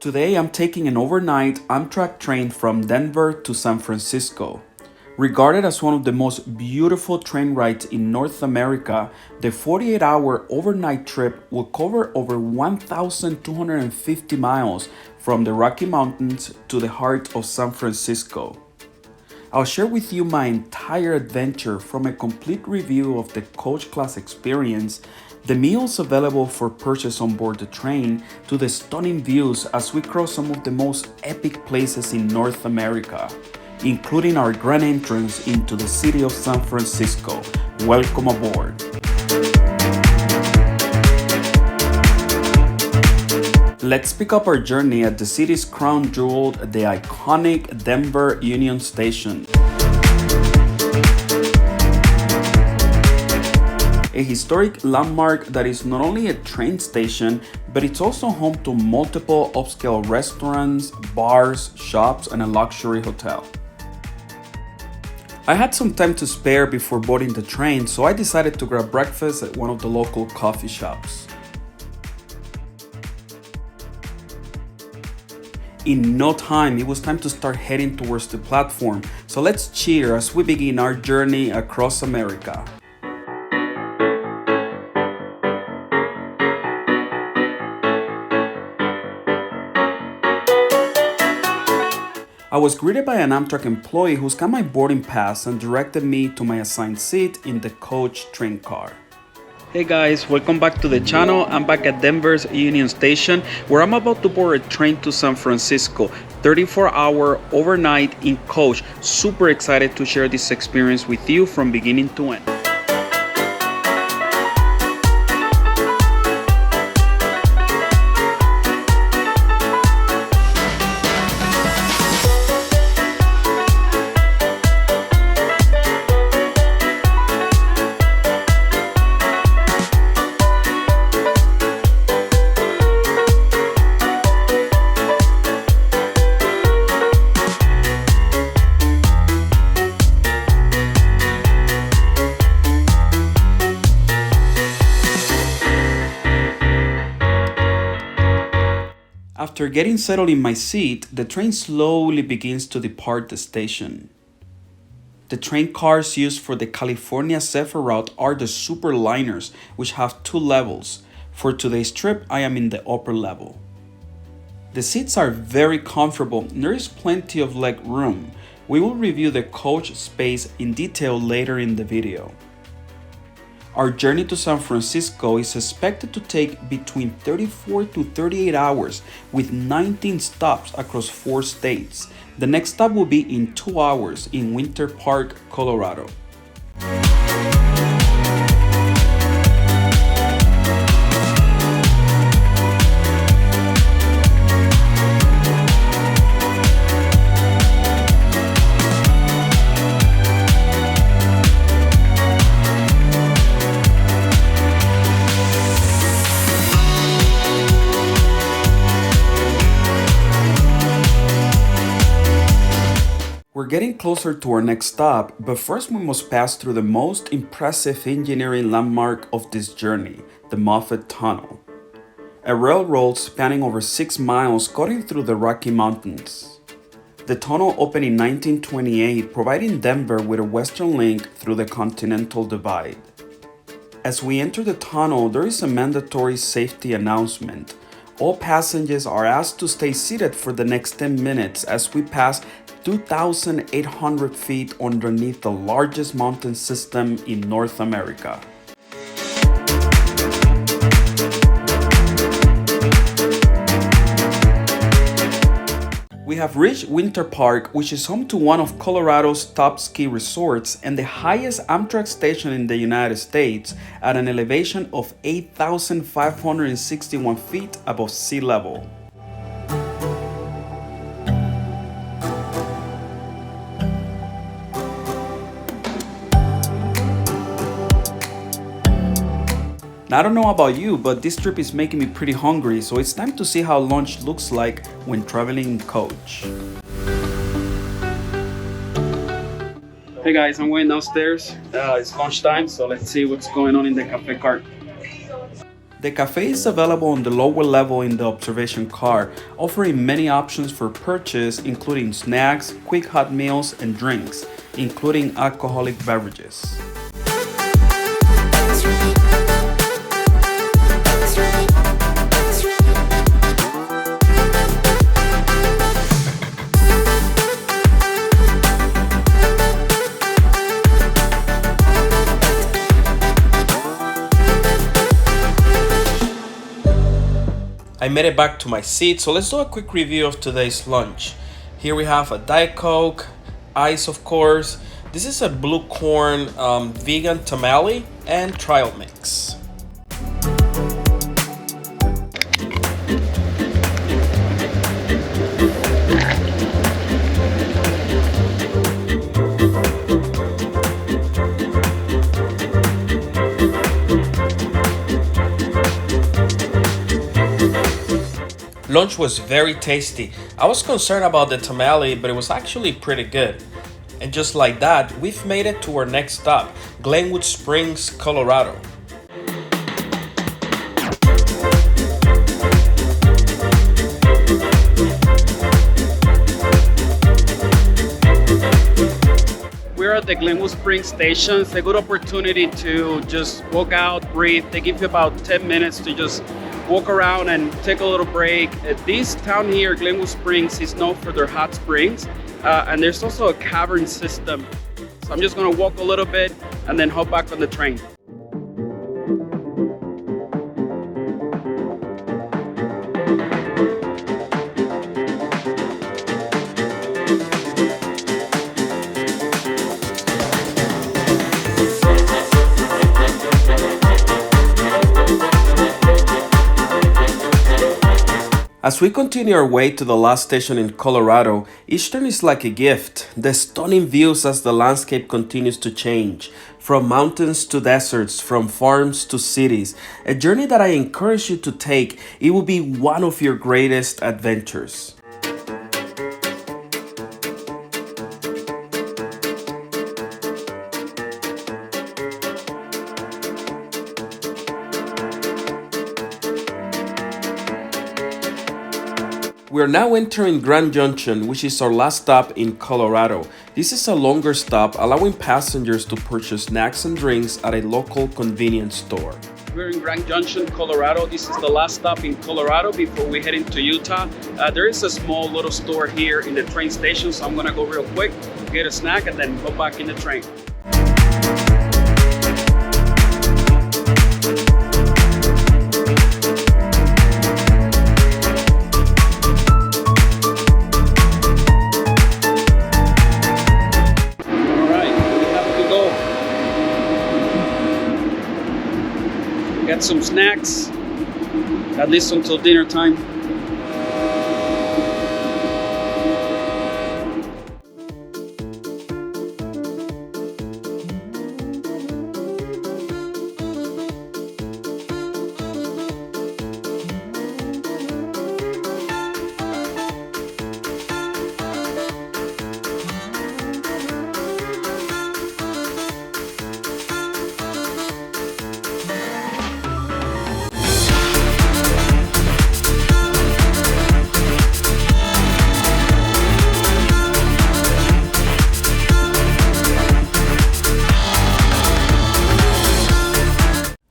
Today I'm taking an overnight Amtrak train from Denver to San Francisco. Regarded as one of the most beautiful train rides in North America, the 48-hour overnight trip will cover over 1,250 miles from the Rocky Mountains to the heart of San Francisco. I'll share with you my entire adventure, from a complete review of the coach class experience, the meals available for purchase on board the train, to the stunning views as we cross some of the most epic places in North America, including our grand entrance into the city of San Francisco. Welcome aboard. Let's pick up our journey at the city's crown jewel, the iconic Denver Union Station. A historic landmark that is not only a train station, but it's also home to multiple upscale restaurants, bars, shops, and a luxury hotel. I had some time to spare before boarding the train, so I decided to grab breakfast at one of the local coffee shops. In no time, it was time to start heading towards the platform, so let's cheer as we begin our journey across America. I was greeted by an Amtrak employee who scanned my boarding pass and directed me to my assigned seat in the coach train car. Hey guys, welcome back to the channel. I'm back at Denver's Union Station, where I'm about to board a train to San Francisco, 34-hour overnight in coach. Super excited to share this experience with you from beginning to end. After getting settled in my seat, the train slowly begins to depart the station. The train cars used for the California Zephyr route are the superliners, which have 2 levels. For today's trip, I am in the upper level. The seats are very comfortable and there is plenty of leg room. We will review the coach space in detail later in the video. Our journey to San Francisco is expected to take between 34 to 38 hours with 19 stops across 4 states. The next stop will be in 2 hours in Winter Park, Colorado. We're getting closer to our next stop, but first we must pass through the most impressive engineering landmark of this journey, the Moffett Tunnel. A railroad spanning over 6 miles cutting through the Rocky Mountains. The tunnel opened in 1928, providing Denver with a western link through the Continental Divide. As we enter the tunnel, there is a mandatory safety announcement. All passengers are asked to stay seated for the next 10 minutes as we pass 2,800 feet underneath the largest mountain system in North America. We have reached Winter Park, which is home to one of Colorado's top ski resorts and the highest Amtrak station in the United States at an elevation of 8,561 feet above sea level. I don't know about you, but this trip is making me pretty hungry, so it's time to see how lunch looks like when traveling in coach. Hey guys, I'm going downstairs. It's lunchtime, so let's see what's going on in the cafe cart. The cafe is available on the lower level in the observation car, offering many options for purchase, including snacks, quick hot meals, and drinks, including alcoholic beverages. I made it back to my seat, so let's do a quick review of today's lunch. Here we have a Diet Coke, ice of course. This is a blue corn vegan tamale and trail mix. Lunch was very tasty. I was concerned about the tamale, but it was actually pretty good. And just like that, we've made it to our next stop, Glenwood Springs, Colorado. We're at the Glenwood Springs station. It's a good opportunity to just walk out, breathe. They give you about 10 minutes to just walk around and take a little break. This town here, Glenwood Springs, is known for their hot springs, and there's also a cavern system. So I'm just gonna walk a little bit and then hop back on the train. As we continue our way to the last station in Colorado, each turn is like a gift. The stunning views as the landscape continues to change, from mountains to deserts, from farms to cities. A journey that I encourage you to take. It will be one of your greatest adventures. We are now entering Grand Junction, which is our last stop in Colorado. This is a longer stop, allowing passengers to purchase snacks and drinks at a local convenience store. We're in Grand Junction, Colorado. This is the last stop in Colorado before we head into Utah. There is a small little store here in the train station, so I'm gonna go real quick, get a snack, and then go back in the train. Get some snacks, at least until dinner time.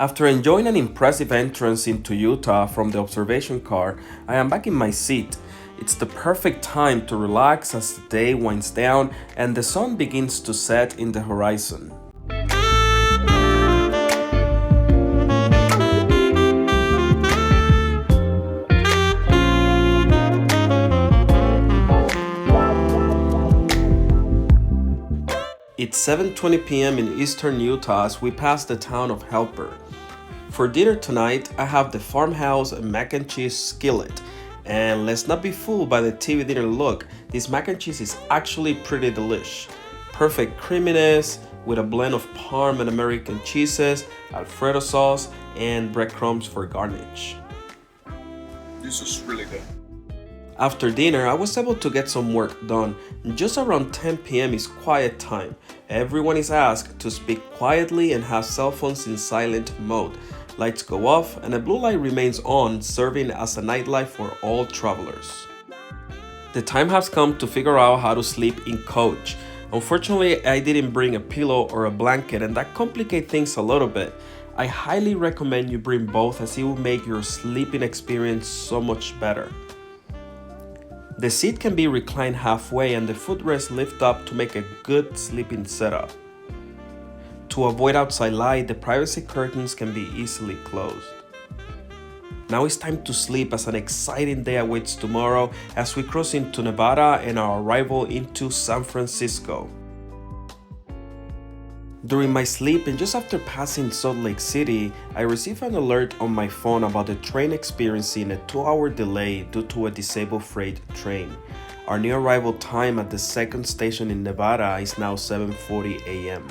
After enjoying an impressive entrance into Utah from the observation car, I am back in my seat. It's the perfect time to relax as the day winds down and the sun begins to set in the horizon. It's 7:20 p.m. in eastern Utah as we pass the town of Helper. For dinner tonight, I have the farmhouse mac and cheese skillet. And let's not be fooled by the TV dinner look, this mac and cheese is actually pretty delish. Perfect creaminess with a blend of Parm and American cheeses, Alfredo sauce, and breadcrumbs for garnish. This is really good. After dinner, I was able to get some work done. Just around 10 p.m. is quiet time. Everyone is asked to speak quietly and have cell phones in silent mode. lights go off, and a blue light remains on, serving as a nightlight for all travelers. The time has come to figure out how to sleep in coach. Unfortunately, I didn't bring a pillow or a blanket, and that complicates things a little bit. I highly recommend you bring both, as it will make your sleeping experience so much better. The seat can be reclined halfway and the footrest lift up to make a good sleeping setup. To avoid outside light, the privacy curtains can be easily closed. Now it's time to sleep, as an exciting day awaits tomorrow as we cross into Nevada and our arrival into San Francisco. During my sleep and just after passing Salt Lake City, I received an alert on my phone about the train experiencing a 2-hour delay due to a disabled freight train. Our new arrival time at the second station in Nevada is now 7:40 a.m.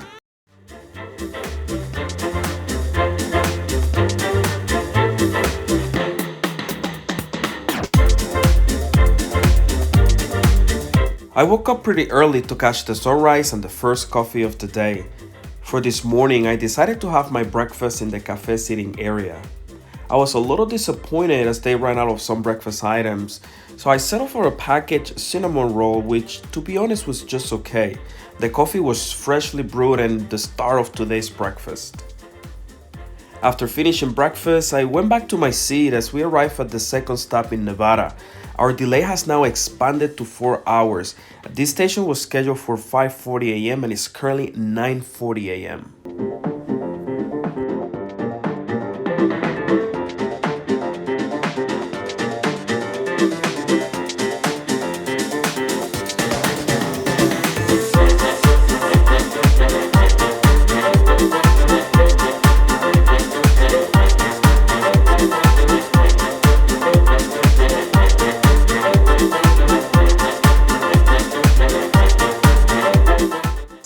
I woke up pretty early to catch the sunrise and the first coffee of the day. For this morning, I decided to have my breakfast in the cafe seating area. I was a little disappointed as they ran out of some breakfast items, so I settled for a packaged cinnamon roll, which, to be honest, was just okay. The coffee was freshly brewed and the star of today's breakfast. After finishing breakfast, I went back to my seat as we arrived at the second stop in Nevada. Our delay has now expanded to 4 hours. This station was scheduled for 5:40 a.m. and is currently 9:40 a.m.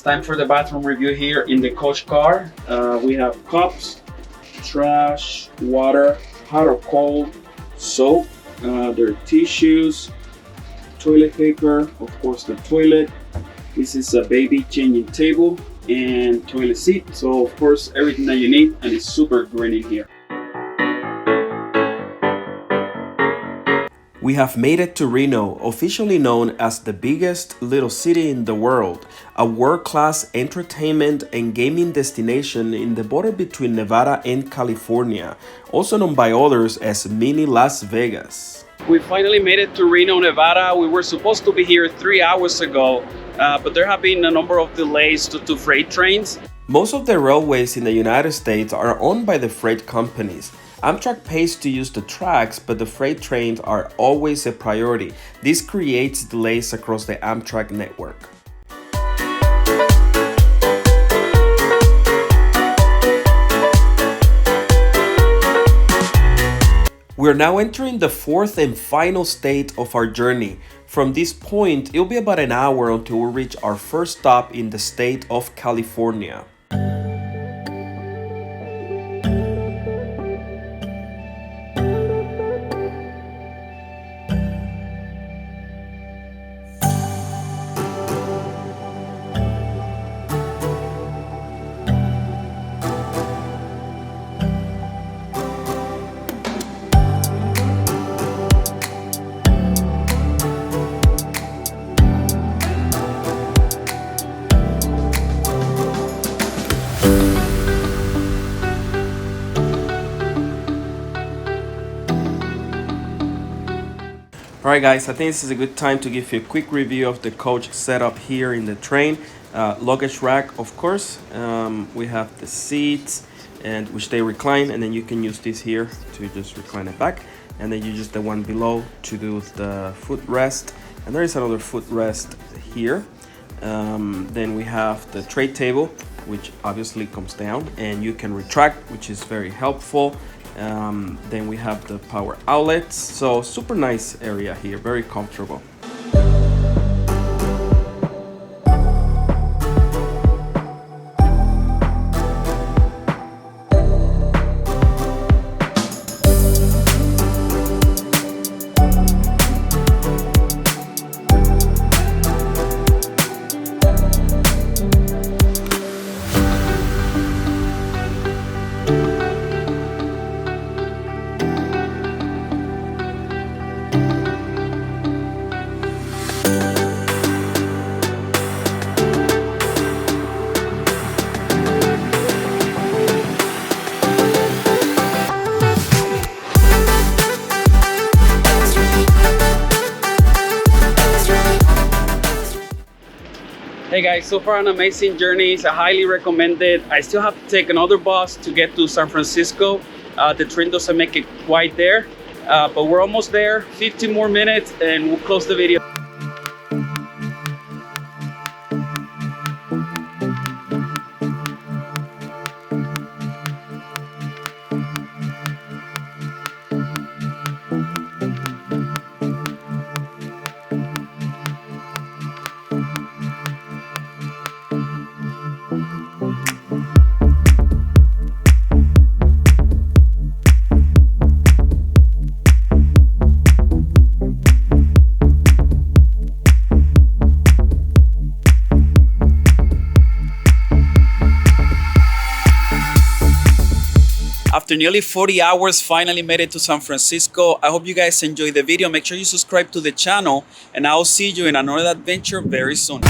Time for the bathroom review here in the coach car. We have cups, trash, water, hot or cold, soap, there are tissues, toilet paper, of course the toilet. This is a baby changing table and toilet seat. So of course everything that you need, and it's super green in here. We have made it to Reno, officially known as the biggest little city in the world, a world-class entertainment and gaming destination in the border between Nevada and California, also known by others as Mini Las Vegas. We finally made it to Reno, Nevada. We were supposed to be here 3 hours ago, but there have been a number of delays due to freight trains. Most of the railways in the United States are owned by the freight companies. Amtrak pays to use the tracks, but the freight trains are always a priority. This creates delays across the Amtrak network. We're now entering the fourth and final state of our journey. From this point, it'll be about an hour until we reach our first stop in the state of California. Alright guys, I think this is a good time to give you a quick review of the coach setup here in the train. Luggage rack, of course. We have the seats, and which they recline, and then you can use this here to just recline it back, and then you use the one below to do the footrest, and there is another footrest here. Then we have the tray table, which obviously comes down and you can retract, which is very helpful. Then we have the power outlets, so super nice area here, very comfortable. Hey guys, so far an amazing journey. I highly recommend it. I still have to take another bus to get to San Francisco. The train doesn't make it quite there, but we're almost there. 15 more minutes and we'll close the video. After nearly 40 hours, finally made it to San Francisco. I hope you guys enjoyed the video. Make sure you subscribe to the channel and I'll see you in another adventure very soon.